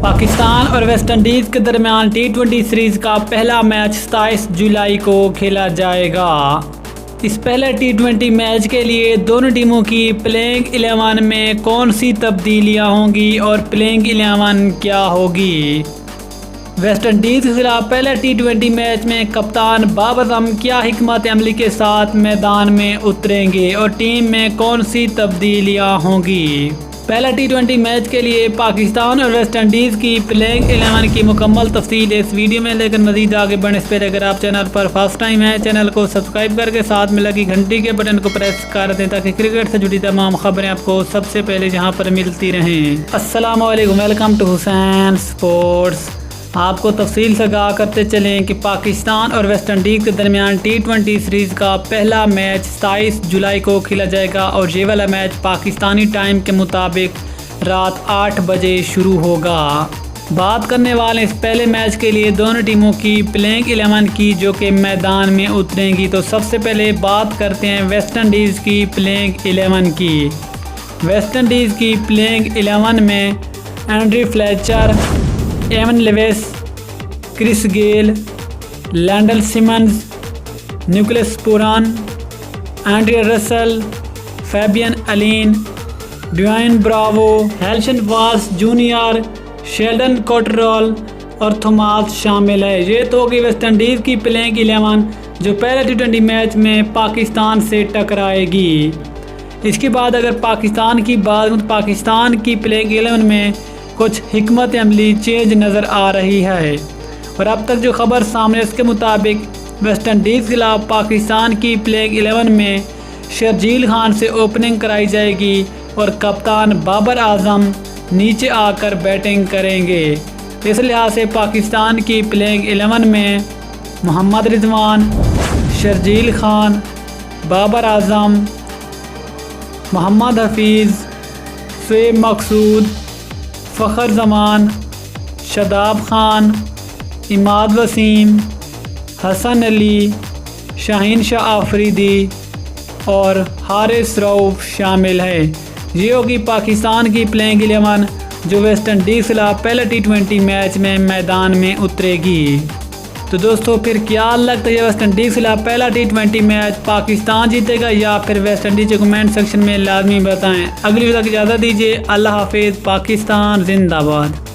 पाकिस्तान और West Indies के दरमियान T20 सीरीज़ का पहला मैच 27 जुलाई को खेला जाएगा। इस पहले T20 मैच के लिए दोनों टीमों की प्लेइंग 11 में कौन सी तब्दीलियां होंगी और प्लेइंग 11 क्या होगी। वेस्ट इंडीज़ के खिलाफ पहले T20 मैच में कप्तान बाबर आजम क्या हिकमत अमली के साथ मैदान में उतरेंगे और टीम में कौन सी तब्दीलियां होंगी। पहला T20 मैच के लिए पाकिस्तान और वेस्ट इंडीज़ की प्लेइंग 11 की मुकम्मल तफसील इस वीडियो में, लेकिन मज़ीद आगे बढ़ने से पहले अगर आप चैनल पर फर्स्ट टाइम है चैनल को सब्सक्राइब करके साथ में लगी घंटी के बटन को प्रेस कर दें ताकि क्रिकेट से जुड़ी तमाम खबरें आपको सबसे पहले जहां पर मिलती रहें। अस्सलाम वालेकुम, वेलकम टू हुसैन स्पोर्ट्स। आपको तफसील से आगाह करते चलें कि पाकिस्तान और वेस्ट इंडीज़ के दरमियान T20 सीरीज़ का पहला मैच 27 जुलाई को खेला जाएगा और ये वाला मैच पाकिस्तानी टाइम के मुताबिक रात 8 बजे शुरू होगा। बात करने वाले इस पहले मैच के लिए दोनों टीमों की प्लेइंग 11 की जो कि मैदान में उतरेंगी। तो सबसे पहले बात करते हैं वेस्ट इंडीज़ की प्लेइंग 11 की। वेस्ट इंडीज़ की प्लेइंग 11 में Andrew Fletcher, Evin Lewis, Chris Gayle, Lendl Simmons, Nicholas Pooran, Andre Russell, Fabian Allen, Dwayne Bravo, हेल्शन वाल्स जूनियर, शेल्डन कॉटरल और थॉमस शामिल है। ये तो होगी वेस्ट इंडीज़ की प्लेइंग 11 जो पहले T20 मैच में पाकिस्तान से टकराएगी। इसके बाद अगर पाकिस्तान की बात तो पाकिस्तान की प्लेइंग 11 में कुछ हिकमत अमली चेंज नज़र आ रही है और अब तक जो खबर सामने इसके मुताबिक वेस्ट इंडीज़ के खिलाफ पाकिस्तान की प्लेइंग 11 में शर्जील खान से ओपनिंग कराई जाएगी और कप्तान बाबर आजम नीचे आकर बैटिंग करेंगे। इस लिहाज से पाकिस्तान की प्लेइंग 11 में मोहम्मद रिजवान, शर्जील खान, बाबर आजम, मोहम्मद हफीज़, शोएब मकसूद, फ़खर जमान, शादाब खान, इमाद वसीम, हसन अली, शाहीन शाह आफरीदी और हारिस रऊफ़ शामिल है। ये होगी पाकिस्तान की प्लेइंग 11 जो वेस्ट इंडीज़ के खिलाफ पहले T20 मैच में मैदान में उतरेगी। तो दोस्तों फिर क्या लगता है वेस्ट इंडीज़ के खिलाफ पहला T20 मैच पाकिस्तान जीतेगा या फिर वेस्ट इंडीज़? कमेंट सेक्शन में लाजमी बताएं। अगली वीडियो तक इजाज़त दीजिए। अल्लाह हाफिज़। पाकिस्तान जिंदाबाद।